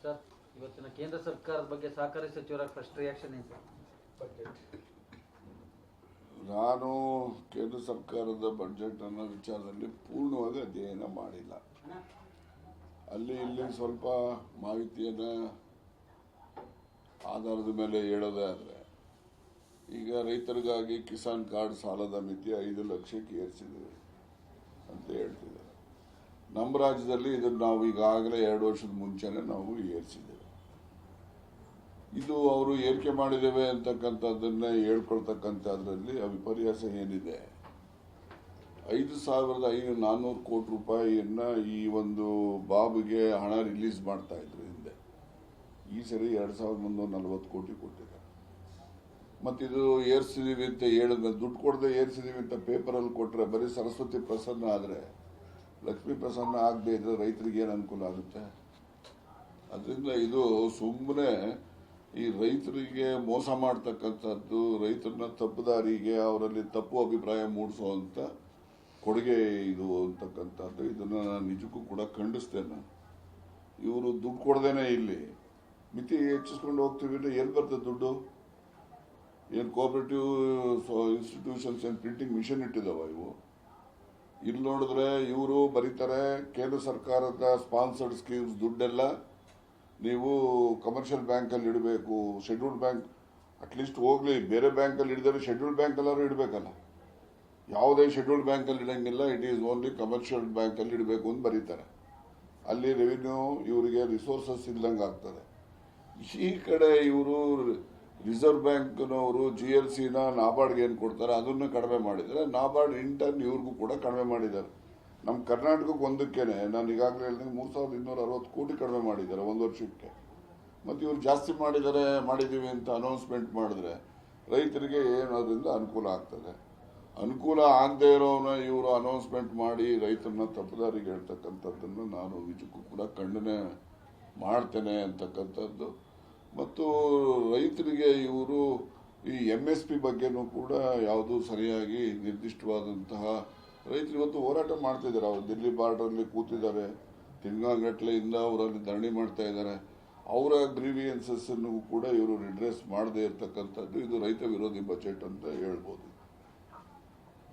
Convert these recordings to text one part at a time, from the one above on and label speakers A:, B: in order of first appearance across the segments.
A: Sir, ಇವತ್ತಿನ ಕೇಂದ್ರ ಸರ್ಕಾರದ ಬಗ್ಗೆ ಸಹಕಾರಿ ಸಚಿವರ ಫಸ್ಟ್ ರಿಯಾಕ್ಷನ್ ಏನು ಸರ್?
B: ನಾನು ಕೇಂದ್ರ ಸರ್ಕಾರದ ಬಜೆಟ್ ಅನ್ನೋ ವಿಚಾರದಲ್ಲಿ ಪೂರ್ಣವಾಗಿ ಅಧ್ಯಯನ ಮಾಡಿಲ್ಲ. ಅಲ್ಲಿ ಇಲ್ಲಿ ಸ್ವಲ್ಪ ಮಾಹಿತಿಯನ್ನು ಆಧಾರದ ಮೇಲೆ ಹೇಳೋದೇ ಆದರೆ, ಈಗ ರೈತರಿಗಾಗಿ ಕಿಸಾನ್ ಕಾರ್ಡ್ ಸಾಲದ ಮಿತಿ 5 ಲಕ್ಷಕ್ಕೆ ಏರಿಸಿದ್ದೀವಿ ಅಂತ ಹೇಳ್ತಿದ್ದಾರೆ. ನಮ್ಮ ರಾಜ್ಯದಲ್ಲಿ ಇದನ್ನು ನಾವು ಈಗಾಗಲೇ 2 ವರ್ಷದ ಮುಂಚೆನೇ ನಾವು ಏರಿಸಿದ್ದೇವೆ. ಇದು ಅವರು ಏರಿಕೆ ಮಾಡಿದ್ದೇವೆ ಅಂತಕ್ಕಂಥದ್ದನ್ನೇ ಹೇಳ್ಕೊಳ್ತಕ್ಕಂಥದ್ರಲ್ಲಿ ವಿಪರ್ಯಾಸ ಏನಿದೆ? 5,400 ಕೋಟಿ ರೂಪಾಯಿಯನ್ನ ಈ ಒಂದು ಬಾಬ್ಗೆ ಹಣ ರಿಲೀಸ್ ಮಾಡ್ತಾ ಇದ್ರು ಹಿಂದೆ. ಈ ಸರಿ 2,340 ಕೋಟಿ ಕೊಟ್ಟಿದ್ದಾರೆ. ಮತ್ತಿದು ಏರಿಸಿದೀವಿ ಅಂತ ಹೇಳಿದ್ಮೇಲೆ ದುಡ್ಡು ಕೊಡದೆ ಏರಿಸಿದೀವಿ ಅಂತ ಪೇಪರಲ್ಲಿ ಕೊಟ್ಟರೆ ಬರೀ ಸರಸ್ವತಿ ಪ್ರಸನ್ನ ಆದರೆ, ಲಕ್ಷ್ಮೀ ಪ್ರಸನ್ನ ಆಗದೆ ಇದ್ರೆ ರೈತರಿಗೆ ಏನು ಅನುಕೂಲ ಆಗುತ್ತೆ? ಅದರಿಂದ ಇದು ಸುಮ್ಮನೆ ಈ ರೈತರಿಗೆ ಮೋಸ ಮಾಡ್ತಕ್ಕಂಥದ್ದು, ರೈತರನ್ನ ತಪ್ಪುದಾರಿಗೆ ಅವರಲ್ಲಿ ತಪ್ಪು ಅಭಿಪ್ರಾಯ ಮೂಡಿಸುವಂತ ಕೊಡುಗೆ ಇದು ಅಂತಕ್ಕಂಥದ್ದು. ಇದನ್ನ ನಾನು ನಿಜಕ್ಕೂ ಕೂಡ ಖಂಡಿಸ್ತೇನೆ. ಇವರು ದುಡ್ಡು ಕೊಡದೇನೆ ಇಲ್ಲಿ ಮಿತಿ ಹೆಚ್ಚಿಸ್ಕೊಂಡು ಹೋಗ್ತೀವಿ ಅಂದ್ರೆ ಎಲ್ಲಿ ಬರ್ತದೆ ದುಡ್ಡು? ಏನು ಕೋಆಪರೇಟಿವ್ ಇನ್ಸ್ಟಿಟ್ಯೂಷನ್ಸ್ ಏನು ಪ್ರಿಂಟಿಂಗ್ ಮಿಷನ್ ಇಟ್ಟಿದಾವ ಇವು? ಇಲ್ಲಿ ನೋಡಿದ್ರೆ ಇವರು ಬರೀತಾರೆ, ಕೇಂದ್ರ ಸರ್ಕಾರದ ಸ್ಪಾನ್ಸರ್ಡ್ ಸ್ಕೀಮ್ಸ್ ದುಡ್ಡೆಲ್ಲ ನೀವು ಕಮರ್ಷಿಯಲ್ ಬ್ಯಾಂಕಲ್ಲಿ ಇಡಬೇಕು. ಶೆಡ್ಯೂಲ್ಡ್ ಬ್ಯಾಂಕ್ ಅಟ್ಲೀಸ್ಟ್ ಹೋಗ್ಲಿ, ಬೇರೆ ಬ್ಯಾಂಕಲ್ಲಿ ಇಡಿದ್ರೆ ಶೆಡ್ಯೂಲ್ಡ್ ಬ್ಯಾಂಕ್ ಎಲ್ಲರೂ ಇಡಬೇಕಲ್ಲ. ಯಾವುದೇ ಶೆಡ್ಯೂಲ್ಡ್ ಬ್ಯಾಂಕಲ್ಲಿ ಇಡಂಗಿಲ್ಲ, ಇಟ್ ಈಸ್ ಓನ್ಲಿ ಕಮರ್ಷಿಯಲ್ ಬ್ಯಾಂಕಲ್ಲಿ ಇಡಬೇಕು ಅಂತ ಬರೀತಾರೆ. ಅಲ್ಲಿ ರೆವಿನ್ಯೂ ಇವರಿಗೆ ರಿಸೋರ್ಸಸ್ ಇಲ್ಲದಂಗೆ ಆಗ್ತದೆ. ಈ ಕಡೆ ಇವರು ರಿಸರ್ವ್ ಬ್ಯಾಂಕ್ನವರು GLCನ ನಾಬಾರ್ಡ್ಗೆ ಏನು ಕೊಡ್ತಾರೆ ಅದನ್ನು ಕಡಿಮೆ ಮಾಡಿದ್ದಾರೆ. ನಾಬಾರ್ಡ್ ಇಂಟರ್ನ್ ಇವ್ರಿಗೂ ಕೂಡ ಕಡಿಮೆ ಮಾಡಿದ್ದಾರೆ. ನಮ್ಮ ಕರ್ನಾಟಕಕ್ಕೆ ಒಂದಕ್ಕೇನೆ ನಾನು ಈಗಾಗಲೇ ಹೇಳಿದಂಗೆ 3,260 ಕೋಟಿ ಕಡಿಮೆ ಮಾಡಿದ್ದಾರೆ 1 ವರ್ಷಕ್ಕೆ. ಮತ್ತು ಇವ್ರು ಜಾಸ್ತಿ ಮಾಡಿದ್ದೀವಿ ಅಂತ ಅನೌನ್ಸ್ಮೆಂಟ್ ಮಾಡಿದ್ರೆ ರೈತರಿಗೆ ಏನಾದ್ರಿಂದ ಅನುಕೂಲ ಆಗ್ತದೆ? ಅನುಕೂಲ ಆಗದೆ ಇರೋನ ಇವರು ಅನೌನ್ಸ್ಮೆಂಟ್ ಮಾಡಿ ರೈತರನ್ನ ತಪ್ಪುದಾರಿಗೆ ಹೇಳ್ತಕ್ಕಂಥದ್ದನ್ನು ನಾನು ನಿಜಕ್ಕೂ ಕೂಡ ಖಂಡನೆ ಮಾಡ್ತೇನೆ ಅಂತಕ್ಕಂಥದ್ದು. ಮತ್ತು ರೈತರಿಗೆ ಇವರು ಈ MSP ಬಗ್ಗೆನೂ ಕೂಡ ಯಾವುದೂ ಸರಿಯಾಗಿ ನಿರ್ದಿಷ್ಟವಾದಂತಹ, ರೈತರು ಇವತ್ತು ಹೋರಾಟ ಮಾಡ್ತಿದ್ದಾರೆ. ಅವರು ದಿಲ್ಲಿ ಬಾರ್ಡರ್ಲಿ ಕೂತಿದ್ದಾರೆ, ತಿಂಗಳಗಟ್ಟಲೆಯಿಂದ ಅವರಲ್ಲಿ ಧರಣಿ ಮಾಡ್ತಾ ಇದ್ದಾರೆ. ಅವರ ಗ್ರೀವಿಯನ್ಸಸ್ ಅನ್ನು ಕೂಡ ಇವರು ರಿಡ್ರೆಸ್ ಮಾಡದೇ ಇರತಕ್ಕಂಥದ್ದು ಇದು ರೈತ ವಿರೋಧಿ ಬಜೆಟ್ ಅಂತ ಹೇಳ್ಬೋದು.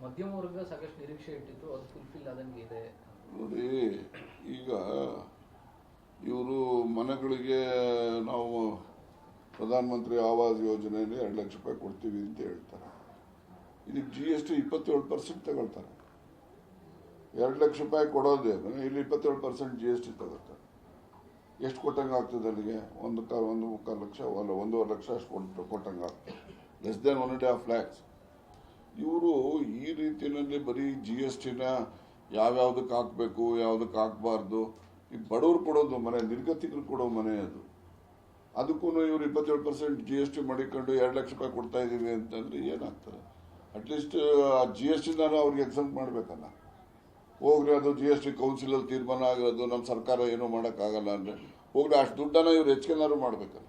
A: ಮಧ್ಯಮ ವರ್ಗ ಸಾಕಷ್ಟು ನಿರೀಕ್ಷೆ ಇಟ್ಟಿತ್ತು, ಅದು ಫುಲ್ಫಿಲ್ ಆದಂಗೆ ಇದೆ.
B: ನೋಡಿ, ಈಗ ಇವರು ಮನೆಗಳಿಗೆ ನಾವು ಪ್ರಧಾನ ಮಂತ್ರಿ ಆವಾಸ್ ಯೋಜನೆಯಲ್ಲಿ 2 ಲಕ್ಷ ರೂಪಾಯಿ ಕೊಡ್ತೀವಿ ಅಂತ ಹೇಳ್ತಾರೆ. ಇದಕ್ಕೆ GST 27% ತಗೊಳ್ತಾರೆ. 2 ಲಕ್ಷ ರೂಪಾಯಿ ಕೊಡೋದೇನು, ಇಲ್ಲಿ 27% GST ತಗೋತಾರೆ. ಎಷ್ಟು ಕೊಟ್ಟಂಗೆ ಆಗ್ತದೆ ಅಲ್ಲಿಗೆ? 1.25 ಲಕ್ಷ ಅಲ್ಲ, 1.5 ಲಕ್ಷ ಅಷ್ಟು ಕೊಟ್ಟಂಗೆ ಆಗ್ತದೆ. Less than 1.5 lakhs. ಇವರು ಈ ರೀತಿಯಲ್ಲಿ ಬರೀ GSTನ ಯಾವ್ಯಾವ್ದಕ್ಕೆ ಹಾಕಬೇಕು, ಯಾವುದಕ್ಕೆ ಹಾಕಬಾರ್ದು, ಈ ಬಡವರು ಕೊಡೋದು ಮನೆ, ನಿರ್ಗತಿಕರು ಕೊಡೋ ಮನೆ ಅದು. ಅದಕ್ಕೂ ಇವರು 27% GST ಮಾಡಿಕೊಂಡು 2 ಲಕ್ಷ ರೂಪಾಯಿ ಕೊಡ್ತಾ ಇದ್ದೀವಿ ಅಂತಂದ್ರೆ ಏನಾಗ್ತದೆ? ಅಟ್ಲೀಸ್ಟ್ ಆ GSTನ ಅವ್ರಿಗೆ ಎಕ್ಸೆಂಪ್ಟ್ ಮಾಡಬೇಕಲ್ಲ. ಹೋಗ್ರಿ, ಅದು GST ಕೌನ್ಸಿಲಲ್ಲಿ ತೀರ್ಮಾನ ಆಗಿರೋದು, ನಮ್ಮ ಸರ್ಕಾರ ಏನೂ ಮಾಡೋಕ್ಕಾಗಲ್ಲ ಅಂದರೆ ಹೋಗ್ರಿ, ಅಷ್ಟು ದುಡ್ಡನ್ನು ಇವ್ರು ಹೆಚ್ಚಿಗೆನಾದ್ರು ಮಾಡಬೇಕಲ್ಲ.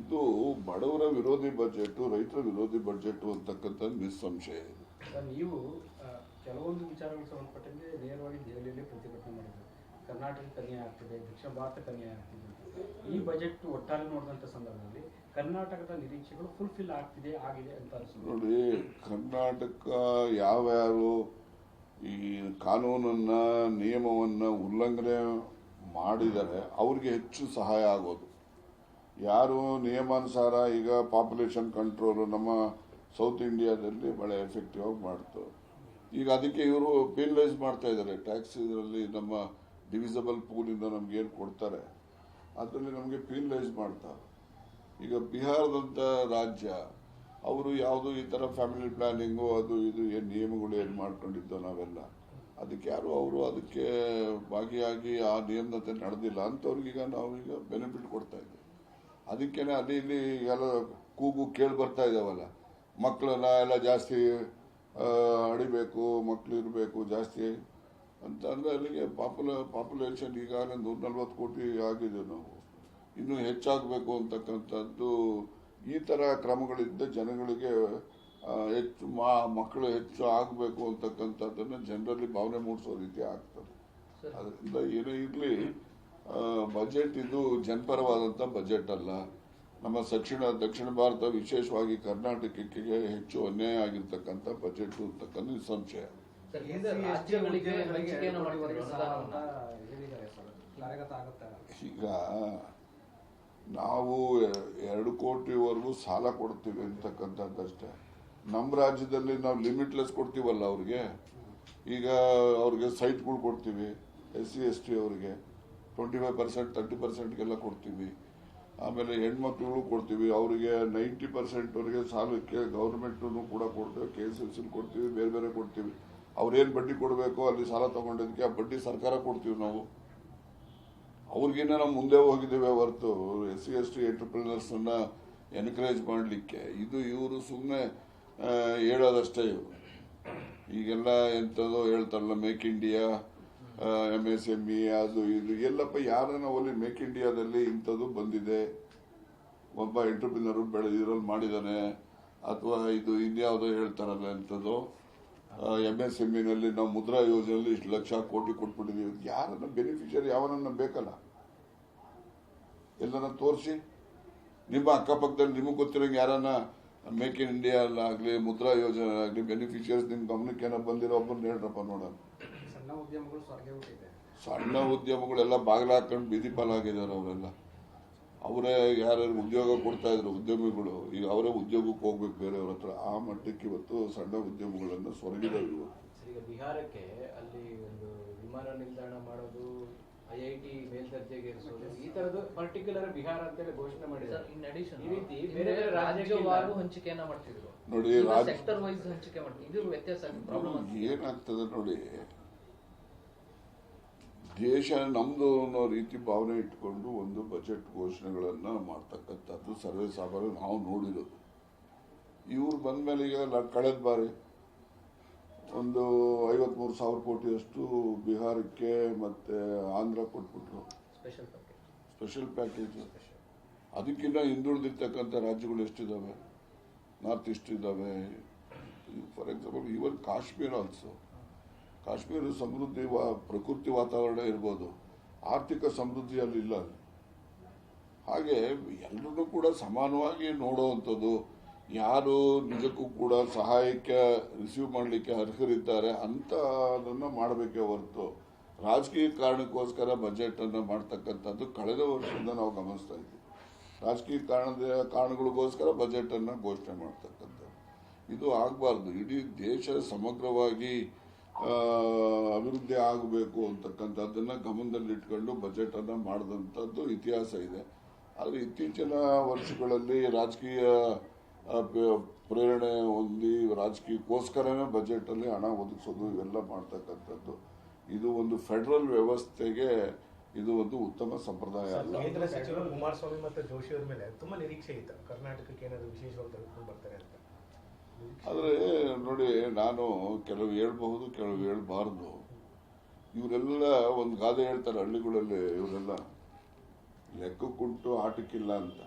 B: ಇದು ಬಡವರ ವಿರೋಧಿ ಬಜೆಟ್, ರೈತರ ವಿರೋಧಿ ಬಜೆಟ್ ಅಂತಕ್ಕಂಥದ್ದು ನಿಸ್ಸಂಶಯ ಇದೆ.
C: ನೀವು ಕೆಲವೊಂದು ವಿಚಾರಗಳಿಗೆ ಸಂಬಂಧಪಟ್ಟಂಗೆ ನೇರವಾಗಿ ದೆಹಲಿಯಲ್ಲಿ ಪ್ರತಿಭಟನೆ ಮಾಡಿದ್ರು. ಕರ್ನಾಟಕಕ್ಕೆ ಅನ್ಯಾಯ ಆಗ್ತಿದೆ, ದಕ್ಷಿಣ ಭಾರತಕ್ಕೆ ಅನ್ಯಾಯ ಆಗ್ತಿದೆ. ಈ ಬಜೆಟ್ ಒಟ್ಟಾರೆ ನೋಡಿದಂಥ ಸಂದರ್ಭದಲ್ಲಿ ಕರ್ನಾಟಕದ ನಿರೀಕ್ಷೆಗಳು ಫುಲ್ಫಿಲ್ ಆಗಿದೆ ಅಂತ ಅನಿಸುತ್ತೆ.
B: ನೋಡಿ, ಕರ್ನಾಟಕ ಯಾವ್ಯಾರು ಈ ಕಾನೂನನ್ನ ನಿಯಮವನ್ನ ಉಲ್ಲಂಘನೆ ಮಾಡಿದರೆ ಅವ್ರಿಗೆ ಹೆಚ್ಚು ಸಹಾಯ ಆಗೋದು. ಯಾರು ನಿಯಮಾನುಸಾರ, ಈಗ ಪಾಪ್ಯುಲೇಷನ್ ಕಂಟ್ರೋಲ್ ನಮ್ಮ ಸೌತ್ ಇಂಡಿಯಾದಲ್ಲಿ ಬಹಳ ಎಫೆಕ್ಟಿವ್ ಆಗಿ ಮಾಡ್ತು. ಈಗ ಅದಕ್ಕೆ ಇವರು ಪೀನಲೈಸ್ ಮಾಡ್ತಾ ಇದ್ದಾರೆ. ಟ್ಯಾಕ್ಸ್ ಇದರಲ್ಲಿ ನಮ್ಮ ಡಿವಿಸಬಲ್ ಪೂಲಿಂದ ನಮ್ಗೇನು ಕೊಡ್ತಾರೆ ಅದರಲ್ಲಿ ನಮಗೆ ಪೀನಲೈಸ್ ಮಾಡ್ತಾರೆ. ಈಗ ಬಿಹಾರದಂಥ ರಾಜ್ಯ, ಅವರು ಯಾವುದು ಈ ಥರ ಫ್ಯಾಮಿಲಿ ಪ್ಲಾನಿಂಗು ಅದು ಇದು ಏನು ನಿಯಮಗಳು ಏನು ಮಾಡ್ಕೊಂಡಿದ್ದೋ ನಾವೆಲ್ಲ, ಅದಕ್ಕೆ ಯಾರು ಅವರು ಅದಕ್ಕೆ ಭಾಗಿಯಾಗಿ ಆ ನಿಯಮದಂತೆ ನಡೆದಿಲ್ಲ ಅಂಥವ್ರಿಗೀಗ ನಾವೀಗ ಬೆನಿಫಿಟ್ ಕೊಡ್ತಾ ಇದ್ದೀವಿ. ಅದಕ್ಕೇನೆ ಅಲ್ಲಿ ಇಲ್ಲಿ ಎಲ್ಲ ಕೂಗು ಕೇಳಿ ಬರ್ತಾ ಇದ್ದಾವಲ್ಲ, ಮಕ್ಕಳನ್ನ ಎಲ್ಲ ಜಾಸ್ತಿ ಅಡಿಬೇಕು, ಮಕ್ಕಳು ಇರಬೇಕು ಜಾಸ್ತಿ ಅಂತ ಅಂದರೆ ಅಲ್ಲಿಗೆ ಪಾಪ್ಯುಲೇಷನ್ ಈಗಾಗಲೇ 140 ಕೋಟಿ ಆಗಿದೆ. ನಾವು ಇನ್ನೂ ಹೆಚ್ಚಾಗಬೇಕು ಅಂತಕ್ಕಂಥದ್ದು. ಈ ಥರ ಕ್ರಮಗಳಿಂದ ಜನಗಳಿಗೆ ಹೆಚ್ಚು ಮಕ್ಕಳು ಹೆಚ್ಚು ಆಗಬೇಕು ಅಂತಕ್ಕಂಥದ್ದನ್ನು ಜನರಲ್ಲಿ ಭಾವನೆ ಮೂಡಿಸೋ ರೀತಿ ಆಗ್ತದೆ. ಅದರಿಂದ ಏನೇ ಇರಲಿ, ಬಜೆಟ್ ಇದು ಜನಪರವಾದಂಥ ಬಜೆಟ್ ಅಲ್ಲ. ನಮ್ಮ ದಕ್ಷಿಣ ಭಾರತ ವಿಶೇಷವಾಗಿ ಕರ್ನಾಟಕಕ್ಕೆ ಹೆಚ್ಚು ಅನ್ಯಾಯ ಆಗಿರ್ತಕ್ಕಂಥ ಬಜೆಟ್ ಅಂತಕ್ಕಂಥ ನಿಸ್ಸಂಶಯ.
A: ಸರ್, ಹಿಂದೆ ರಾಜ್ಯಗಳಿಗೆ ಹಂಚಿಕೆಯನ್ನು ಮಾಡಿದ್ದಾರೆ ಅನುದಾನವನ್ನ.
C: ಹೇಳಿದ್ದಾರೆ ಸರ್, ಕಾರ್ಯಗತ ಆಗುತ್ತೆ.
B: ಈಗ ನಾವು 2 ಕೋಟಿವರೆಗೂ ಸಾಲ ಕೊಡ್ತೀವಿ ಅಂತಕ್ಕಂಥದ್ದಷ್ಟೇ. ನಮ್ಮ ರಾಜ್ಯದಲ್ಲಿ ನಾವು ಲಿಮಿಟ್ಲೆಸ್ ಕೊಡ್ತೀವಲ್ಲ ಅವ್ರಿಗೆ. ಈಗ ಅವ್ರಿಗೆ ಸೈಟ್ಗಳು ಕೊಡ್ತೀವಿ, SC/ST ಅವರಿಗೆ 25%, 30%ಗೆಲ್ಲ ಕೊಡ್ತೀವಿ. ಆಮೇಲೆ ಹೆಣ್ಮಕ್ಳಿಗೂ ಕೊಡ್ತೀವಿ, ಅವರಿಗೆ 90%ವರೆಗೆ ಸಾಲಕ್ಕೆ ಗೌರ್ಮೆಂಟನ್ನು ಕೂಡ ಕೊಡ್ತೇವೆ, KCC ಕೊಡ್ತೀವಿ, ಬೇರೆ ಬೇರೆ ಕೊಡ್ತೀವಿ. ಅವ್ರೇನು ಬಡ್ಡಿ ಕೊಡಬೇಕು ಅಲ್ಲಿ ಸಾಲ ತಗೊಂಡಿದ್ದಕ್ಕೆ ಆ ಬಡ್ಡಿ ಸರ್ಕಾರ ಕೊಡ್ತೀವಿ ನಾವು. ಅವ್ರಿಗಿನ್ನ ನಾವು ಮುಂದೆ ಹೋಗಿದ್ದೇವೆ ಹೊರತು SC/ST ಎಂಟರ್ಪ್ರಿನರ್ಸ್ನ ಎನ್ಕರೇಜ್ ಮಾಡಲಿಕ್ಕೆ ಇವರು ಸುಮ್ಮನೆ ಹೇಳೋದಷ್ಟೇ. ಇವರು ಈಗೆಲ್ಲ ಎಂಥದೋ ಹೇಳ್ತಾರಲ್ಲ, ಮೇಕ್ ಇಂಡಿಯಾ, MSME, ಅದು ಇದು ಎಲ್ಲಪ್ಪ. ಯಾರನ್ನ ಒಲಿ ಮೇಕ್ ಇಂಡಿಯಾದಲ್ಲಿ ಇಂಥದ್ದು ಬಂದಿದೆ, ಒಬ್ಬ ಎಂಟರ್ಪ್ರಿನರ್ ಇದ್ರಲ್ಲಿ ಮಾಡಿದ್ದಾನೆ, ಅಥವಾ ಇದು ಇನ್ಯಾವುದೋ ಹೇಳ್ತಾರಲ್ಲ ಎಂಥದ್ದು MSMEನಲ್ಲಿ ನಾವು ಮುದ್ರಾ ಯೋಜನೆಯಲ್ಲಿ ಇಷ್ಟು ಲಕ್ಷ ಕೋಟಿ ಕೊಟ್ಬಿಟ್ಟಿದ್ದೀವಿ. ಯಾರನ್ನ ಬೆನಿಫಿಷಿಯರಿ ಯಾವನನ್ನ ಬೇಕಲ್ಲ, ಎಲ್ಲನ ತೋರಿಸಿ. ನಿಮ್ಮ ಅಕ್ಕಪಕ್ಕದಲ್ಲಿ ನಿಮಗೆ ಗೊತ್ತಿರೋಂಗೆ ಯಾರನ್ನ ಮೇಕ್ ಇನ್ ಇಂಡಿಯಾ ಆಗಲಿ, ಮುದ್ರಾ ಯೋಜನೆ ಆಗಲಿ ಬೆನಿಫಿಷಿಯರ್ಸ್ ನಿಮ್ಮ ಗಮನಕ್ಕೆ ಏನೋ ಬಂದಿರೋ ಒಬ್ಬರನ್ನ ಹೇಳ್ರಪ್ಪ ನೋಡೋಣ. ಸಣ್ಣ ಉದ್ಯಮಗಳೆಲ್ಲ ಬಾಗಿಲು ಹಾಕೊಂಡು ಬೀದಿ ಪಾಲಾಗಿದ್ದಾರೆ. ಅವರೆಲ್ಲ ಅವರೇ ಯಾರ್ಯಾರು ಉದ್ಯೋಗ ಕೊಡ್ತಾ ಇದ್ರು ಉದ್ಯಮಿಗಳು, ಈಗ ಅವರೇ ಉದ್ಯೋಗಕ್ಕೆ ಹೋಗ್ಬೇಕು ಬೇರೆಯವ್ರ ಹತ್ರ. ಆ ಮಟ್ಟಕ್ಕೆ ಇವತ್ತು ಸಣ್ಣ ಉದ್ಯಮಗಳನ್ನು ಸೊರಗಿದವು.
D: ಈಗ ಬಿಹಾರಕ್ಕೆ ಅಲ್ಲಿ ಒಂದು ವಿಮಾನ ನಿಲ್ದಾಣ ಮಾಡೋದು, IIT ಮೇಲ್ದರ್ಜೆಗೆ ಏರಿಸೋದು, ಈ ತರದ್ದು ಪರ್ಟಿಕ್ಯುಲರ್ ಬಿಹಾರ ಅಂತೇಳಿ ಘೋಷಣೆ ಮಾಡಿದ್ದಾರೆ. ಈ ರೀತಿ ಬೇರೆ ಬೇರೆ ರಾಜ್ಯವಾರು ಹಂಚಿಕೆಯನ್ನ ಮಾಡ್ತಿದ್ರು.
B: ನೋಡಿ,
D: ಸೆಕ್ಟರ್ ವೈಸ್ ಹಂಚಿಕೆ ಮಾಡ್ತಿದ್ರು. ಇದು ವ್ಯತ್ಯಾಸ ಪ್ರಾಬ್ಲಮ್
B: ಏನಾಗ್ತದೆ ನೋಡಿ. ದೇಶ ನಮ್ದು ಅನ್ನೋ ರೀತಿ ಭಾವನೆ ಇಟ್ಕೊಂಡು ಒಂದು ಬಜೆಟ್ ಘೋಷಣೆಗಳನ್ನ ಮಾಡ್ತಕ್ಕಂಥದ್ದು ಸರ್ವೇ ಸಾಮಾನ್ಯ ನಾವು ನೋಡಿರೋದು. ಇವ್ರು ಬಂದ ಮೇಲೆ ಈಗ ಕಳೆದ ಬಾರಿ ಒಂದು 53,000 ಕೋಟಿಯಷ್ಟು ಬಿಹಾರಕ್ಕೆ ಮತ್ತೆ ಆಂಧ್ರ ಕೊಟ್ಬಿಟ್ರು ಸ್ಪೆಷಲ್ ಪ್ಯಾಕೇಜ್. ಅದಕ್ಕಿಂತ ಹಿಂದುಳಿದಿರ್ತಕ್ಕಂಥ ರಾಜ್ಯಗಳು ಎಷ್ಟಿದ್ದಾವೆ, ನಾರ್ತ್ ಈಸ್ಟ್ ಇದ್ದಾವೆ. For example even Kashmir also. Kashmir ಸಮೃದ್ಧಿ ಪ್ರಕೃತಿ ವಾತಾವರಣ ಇರ್ಬೋದು, ಆರ್ಥಿಕ ಸಮೃದ್ಧಿ ಅಲ್ಲಿ ಇಲ್ಲ. ಅಲ್ಲಿ ಹಾಗೆ ಎಲ್ಲರೂ ಕೂಡ ಸಮಾನವಾಗಿ ನೋಡುವಂಥದ್ದು. ಯಾರು ನಿಜಕ್ಕೂ ಕೂಡ ಸಹಾಯಕ್ಕೆ ರಿಸೀವ್ ಮಾಡಲಿಕ್ಕೆ ಅರ್ಹರಿದ್ದಾರೆ ಅಂತ ಅದನ್ನು ಮಾಡಬೇಕೇ ಹೊರತು ರಾಜಕೀಯ ಕಾರಣಕ್ಕೋಸ್ಕರ ಬಜೆಟ್ ಅನ್ನು ಮಾಡ್ತಕ್ಕಂಥದ್ದು ಕಳೆದ ವರ್ಷದಿಂದ ನಾವು ಗಮನಿಸ್ತಾ ಇದ್ದೀವಿ. ರಾಜಕೀಯ ಕಾರಣಗಳಿಗೋಸ್ಕರ ಬಜೆಟ್ ಅನ್ನು ಘೋಷಣೆ ಮಾಡ್ತಕ್ಕಂಥದ್ದು ಇದು ಆಗಬಾರ್ದು. ಇಡೀ ದೇಶ ಸಮಗ್ರವಾಗಿ ಅಭಿವೃದ್ಧಿ ಆಗಬೇಕು ಅಂತಕ್ಕಂಥದ್ದನ್ನ ಗಮನದಲ್ಲಿಟ್ಕೊಂಡು ಬಜೆಟ್ ಅನ್ನ ಮಾಡಿದಂಥದ್ದು ಇತಿಹಾಸ ಇದೆ. ಆದರೆ ಇತ್ತೀಚಿನ ವರ್ಷಗಳಲ್ಲಿ ರಾಜಕೀಯ ಪ್ರೇರಣೆ ಹೊಂದಿ ರಾಜಕೀಯಕ್ಕೋಸ್ಕರನೇ ಬಜೆಟ್ ಅಲ್ಲಿ ಹಣ ಒದಗಿಸೋದು ಇವೆಲ್ಲ ಮಾಡ್ತಕ್ಕಂಥದ್ದು ಇದು ಒಂದು ಫೆಡರಲ್ ವ್ಯವಸ್ಥೆಗೆ ಇದು ಒಂದು ಉತ್ತಮ ಸಂಪ್ರದಾಯ ಅಲ್ಲ.
E: ಕೇಂದ್ರ ಸಚಿವರು ಕುಮಾರಸ್ವಾಮಿ ಮತ್ತು ಜೋಶಿ ಅವರ ಮೇಲೆ ತುಂಬಾ ನಿರೀಕ್ಷೆ ಇತ್ತು, ಕರ್ನಾಟಕಕ್ಕೆ ಏನಾದರೂ ವಿಶೇಷವಾಗಿ ತೆಗೆದುಕೊಂಡು ಬರ್ತಾರೆ ಅಂತ.
B: ಆದರೆ ನೋಡಿ, ನಾನು ಕೆಲವು ಹೇಳ್ಬಹುದು, ಕೆಲವು ಹೇಳ್ಬಾರ್ದು. ಇವರೆಲ್ಲ ಒಂದು ಗಾದೆ ಹೇಳ್ತಾರೆ ಹಳ್ಳಿಗಳಲ್ಲಿ, ಇವರೆಲ್ಲ ಲೆಕ್ಕಕ್ಕುಂಟು ಆಟಕ್ಕಿಲ್ಲ ಅಂತ.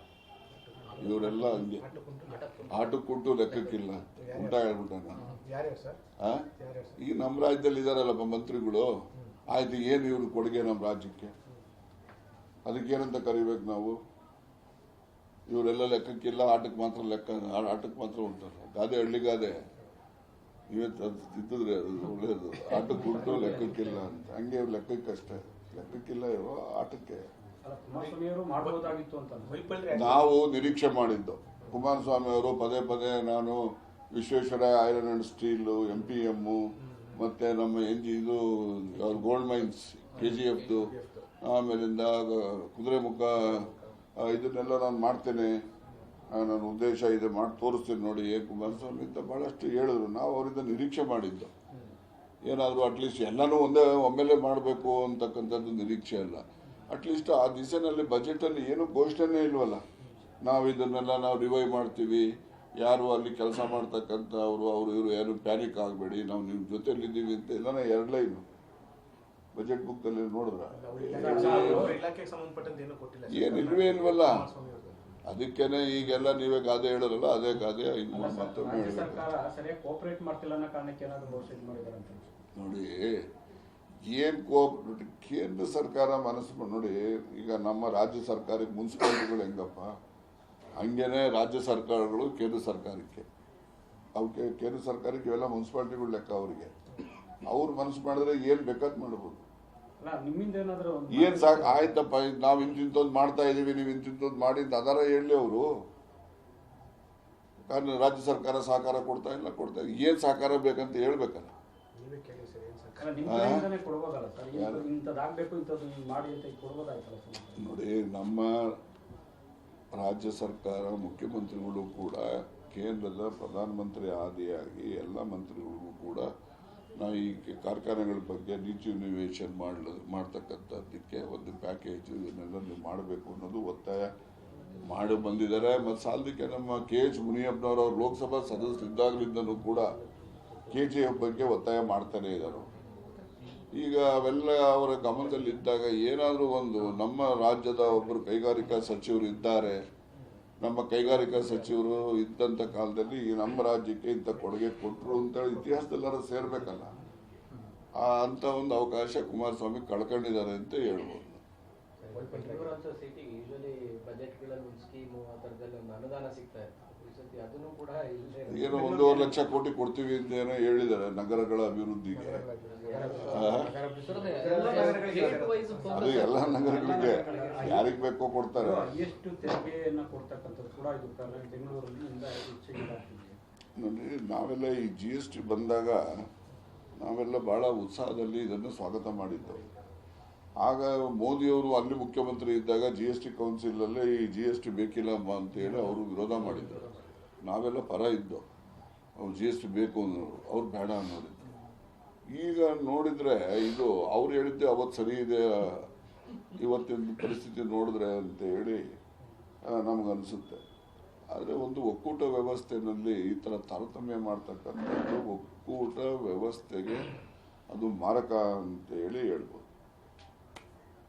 B: ಇವರೆಲ್ಲ ಹಂಗೆ ಆಟಕ್ಕುಂಟು ಲೆಕ್ಕಕ್ಕಿಲ್ಲ ಉಂಟ ಹೇಳ್ಬಿಟ್ಟ ನಾನು. ಈಗ ನಮ್ಮ ರಾಜ್ಯದಲ್ಲಿ ಇದಾರಲ್ಲಪ್ಪ ಮಂತ್ರಿಗಳು, ಆಯ್ತು ಏನು ಇವ್ರ ಕೊಡುಗೆ ನಮ್ಮ ರಾಜ್ಯಕ್ಕೆ, ಅದಕ್ಕೇನಂತ ಕರಿಬೇಕು ನಾವು? ಇವರೆಲ್ಲ ಲೆಕ್ಕಕ್ಕಿಲ್ಲ, ಆಟಕ್ಕೆ ಮಾತ್ರ ಲೆಕ್ಕ, ಆಟಕ್ಕೆ ಮಾತ್ರ ಉಂಟಲ್ಲ. ಗಾದೆ ಹಳ್ಳಿಗಾದೆ ಇವತ್ತು ಅದು ತಿದ್ದಿದ್ರೆ ಅದು ಒಳ್ಳೇದು. ಆಟಕ್ಕೆ ಉಂಟು ಲೆಕ್ಕಕ್ಕಿಲ್ಲ ಅಂತ. ಹಂಗೆ ಲೆಕ್ಕಕ್ಕಷ್ಟೇ, ಲೆಕ್ಕಕ್ಕಿಲ್ಲ ಇರೋ ಆಟಕ್ಕೆ. ನಾವು ನಿರೀಕ್ಷೆ ಮಾಡಿದ್ದು ಕುಮಾರಸ್ವಾಮಿ ಅವರು ಪದೇ ಪದೇ ನಾನು Visvesvaraya iron and steel, MPM ಮತ್ತೆ ನಮ್ಮ ಇದು ಗೋಲ್ಡ್ ಮೈನ್ಸ್ KGF, ಆಮೇಲಿಂದ ಕುದುರೆಮುಖ, ಇದನ್ನೆಲ್ಲ ನಾನು ಮಾಡ್ತೇನೆ, ನನ್ನ ಉದ್ದೇಶ ಇದೆ, ಮಾಡಿ ತೋರಿಸ್ತೀನಿ ನೋಡಿ ಕುಮಾರಸ್ವಾಮಿ ಅಂತ ಬಹಳಷ್ಟು ಹೇಳಿದ್ರು. ನಾವು ಅವರಿಂದ ನಿರೀಕ್ಷೆ ಮಾಡಿದ್ದು ಏನಾದರೂ ಅಟ್ಲೀಸ್ಟ್ ಎಲ್ಲನೂ ಒಮ್ಮೆಲೆ ಮಾಡಬೇಕು ಅಂತಕ್ಕಂಥದ್ದು ನಿರೀಕ್ಷೆ ಅಲ್ಲ. ಅಟ್ಲೀಸ್ಟ್ ಆ ದಿಸೆನಲ್ಲಿ ಬಜೆಟಲ್ಲಿ ಏನು ಘೋಷಣೆ ಇಲ್ವಲ್ಲ. ನಾವು ಇದನ್ನೆಲ್ಲ ನಾವು ರಿವೈವ್ ಮಾಡ್ತೀವಿ, ಯಾರು ಅಲ್ಲಿ ಕೆಲಸ ಮಾಡ್ತಕ್ಕಂಥ ಅವರು ಇವರು ಯಾರು ಪ್ಯಾನಿಕ್ ಆಗಬೇಡಿ, ನಾವು ನಿಮ್ಮ ಜೊತೆಲಿದ್ದೀವಿ ಅಂತ ಎಲ್ಲ 2 ಲೈನು ಬಜೆಟ್ ಬುಕ್ ಅಲ್ಲಿ ನೋಡಿದ್ರ ಏನಿಲ್ವೇ ಇಲ್ವಲ್ಲ. ಅದಕ್ಕೇನೆ ಈಗೆಲ್ಲ ನೀವೇ ಗಾದೆ ಹೇಳೋರಲ್ಲ, ಅದೇ ಗಾದೆ ಮತ್ತೊಮ್ಮೆ ನೋಡಿ. ಏನು ಕೇಂದ್ರ ಸರ್ಕಾರ ಮನಸ್ಸು ನೋಡಿ, ಈಗ ನಮ್ಮ ರಾಜ್ಯ ಸರ್ಕಾರಕ್ಕೆ ಮುನ್ಸಿಪಾಲಿಟಿಗಳು ಹೆಂಗಪ್ಪ, ಹಂಗೇನೆ ರಾಜ್ಯ ಸರ್ಕಾರಗಳು ಕೇಂದ್ರ ಸರ್ಕಾರಕ್ಕೆ, ಅವಕ್ಕೆ ಕೇಂದ್ರ ಸರ್ಕಾರಕ್ಕೆ ಇವೆಲ್ಲ ಮುನ್ಸಿಪಾಲಿಟಿಗಳು ಲೆಕ್ಕ ಅವರಿಗೆ. ಅವ್ರು ಮನಸ್ಸು ಮಾಡಿದ್ರೆ ಏನು ಬೇಕಾದ್ ಮಾಡ್ಬೋದು.
C: ಅಲ್ಲ ನಿಮ್ಮಿಂದ ಏನಾದರೂ
B: ಏನು ಸಾಕು ಆಯ್ತಪ್ಪ, ನಾವು ಇಂತಿಂತದ್ದು ಮಾಡ್ತಾ ಇದೀವಿ, ನೀವು ಇಂತಿಂತದ್ದು ಮಾಡಿ ಅದರ ಹೇಳಿ ಅವರು. ಕಾರಣ ರಾಜ್ಯ ಸರ್ಕಾರ ಸಹಕಾರ ಕೊಡ್ತಾ ಇಲ್ಲ, ಏನು ಸಹಕಾರ ಬೇಕಂತ ಹೇಳ್ಬೇಕಲ್ಲ.
E: ನೀವೇ ಕೇಳಿ ಸರ್, ಏನು ಸರ್?
C: ಅಲ್ಲ ನಿಮ್ಮ ಕಡೆಯಿಂದನೇ ಕೊಡ್ಬೋದಲ್ಲ ಸರ್, ಇಂಥದ್ದಾಗಬೇಕು ಇಂಥದ್ದು ಮಾಡಿ ಅಂತ ಕೊಡ್ಬೋದಾಯ್ತಲ್ಲ ಸರ್.
B: ನೋಡಿ, ನಮ್ಮ ರಾಜ್ಯ ಸರ್ಕಾರ ಮುಖ್ಯಮಂತ್ರಿಗಳು ಕೂಡ ಕೇಂದ್ರದ ಪ್ರಧಾನಮಂತ್ರಿ ಆದಿಯಾಗಿ ಎಲ್ಲ ಮಂತ್ರಿಗಳಿಗೂ ಕೂಡ ನಾವು ಈ ಕಾರ್ಖಾನೆಗಳ ಬಗ್ಗೆ ರಿಜ್ಯುನಿವೇಷನ್ ಮಾಡ್ತಕ್ಕಂಥದ್ದಕ್ಕೆ ಒಂದು ಪ್ಯಾಕೇಜ್ ಇದನ್ನೆಲ್ಲ ನೀವು ಮಾಡಬೇಕು ಅನ್ನೋದು ಒತ್ತಾಯ ಮಾಡಿ ಬಂದಿದ್ದಾರೆ. ಮತ್ತು ಸಾಲದಕ್ಕೆ ನಮ್ಮ KH ಮುನಿಯಪ್ಪನವರು ಅವರು ಲೋಕಸಭಾ ಸದಸ್ಯರಿದ್ದಾಗಲಿಂದನೂ ಕೂಡ KGF ಬಗ್ಗೆ ಒತ್ತಾಯ ಮಾಡ್ತಾನೆ ಇದ್ದಾರೆ. ಈಗ ಅವೆಲ್ಲ ಅವರ ಗಮನದಲ್ಲಿದ್ದಾಗ ಏನಾದರೂ ಒಂದು ನಮ್ಮ ರಾಜ್ಯದ ಒಬ್ಬರು ಕೈಗಾರಿಕಾ ಸಚಿವರು ಇದ್ದಾರೆ, ನಮ್ಮ ಕೈಗಾರಿಕಾ ಸಚಿವರು ಇದ್ದಂಥ ಕಾಲದಲ್ಲಿ ನಮ್ಮ ರಾಜ್ಯಕ್ಕೆ ಇಂಥ ಕೊಡುಗೆ ಕೊಟ್ಟರು ಅಂತೇಳಿ ಇತಿಹಾಸದೆಲ್ಲರೂ ಸೇರ್ಬೇಕಲ್ಲ. ಅಂತ ಒಂದು ಅವಕಾಶ ಕುಮಾರಸ್ವಾಮಿ ಕಳ್ಕೊಂಡಿದ್ದಾರೆ ಅಂತ ಹೇಳ್ಬೋದು.
D: ಸಿಟಿಗೆ ಯೂಶಲಿ ಬಜೆಟ್ಗಳಲ್ಲಿ ಒಂದು ಸ್ಕೀಮು ಆ ಥರದಲ್ಲಿ ಒಂದು ಅನುದಾನ ಸಿಗ್ತಾ ಇತ್ತು. ಈ ಸತಿ ಅದನ್ನು ಕೂಡ
B: ಏನೋ 1.5 ಲಕ್ಷ ಕೋಟಿ ಕೊಡ್ತೀವಿ ಅಂತ ಏನೋ ಹೇಳಿದ್ದಾರೆ ನಗರಗಳ ಅಭಿವೃದ್ಧಿಗೆ. ಅದು ಎಲ್ಲ ನಗರಗಳಿಗೆ ಯಾರಿಗೆ ಬೇಕೋ ಕೊಡ್ತಾರೆ.
C: ಎಷ್ಟು ತೆರಿಗೆಯನ್ನು ಕೊಡ್ತಕ್ಕಂಥದ್ದು ಕೂಡ ಇದು ಬೆಂಗಳೂರಿನಿಂದ ಹೆಚ್ಚಿಗೆ ಆಗ್ತಿದೆ.
B: ನೋಡಿ, ನಾವೆಲ್ಲ ಈ GST ಬಂದಾಗ ನಾವೆಲ್ಲ ಬಹಳ ಉತ್ಸಾಹದಲ್ಲಿ ಇದನ್ನು ಸ್ವಾಗತ ಮಾಡಿದ್ದೆವು. ಆಗ ಮೋದಿಯವರು ಅಲ್ಲಿ ಮುಖ್ಯಮಂತ್ರಿ ಇದ್ದಾಗ GST ಕೌನ್ಸಿಲಲ್ಲೇ ಈ GST ಬೇಕಿಲ್ಲ ಅಂತೇಳಿ ಅವರು ವಿರೋಧ ಮಾಡಿದ್ರು. ನಾವೆಲ್ಲ ಪರ ಇದ್ದೋ, ಅವ್ರು GST ಬೇಕು ಅನ್ನೋರು, ಅವ್ರು ಬೇಡ ಅನ್ನೋರಿದ್ರು. ಈಗ ನೋಡಿದ್ರೆ ಇದು ಅವ್ರು ಹೇಳಿದ್ದೆ ಅವತ್ತು ಸರಿ ಇದೆ, ಇವತ್ತಿನ ಪರಿಸ್ಥಿತಿ ನೋಡಿದ್ರೆ ಅಂತ ಹೇಳಿ ನಮಗನ್ಸುತ್ತೆ. ಆದರೆ ಒಂದು ಒಕ್ಕೂಟ ವ್ಯವಸ್ಥೆಯಲ್ಲಿ ಈ ಥರ ತಾರತಮ್ಯ ಮಾಡ್ತಕ್ಕಂಥದ್ದು ಒಕ್ಕೂಟ ವ್ಯವಸ್ಥೆಗೆ ಅದು ಮಾರಕ ಅಂತ ಹೇಳಿ ಹೇಳ್ಬೋದು.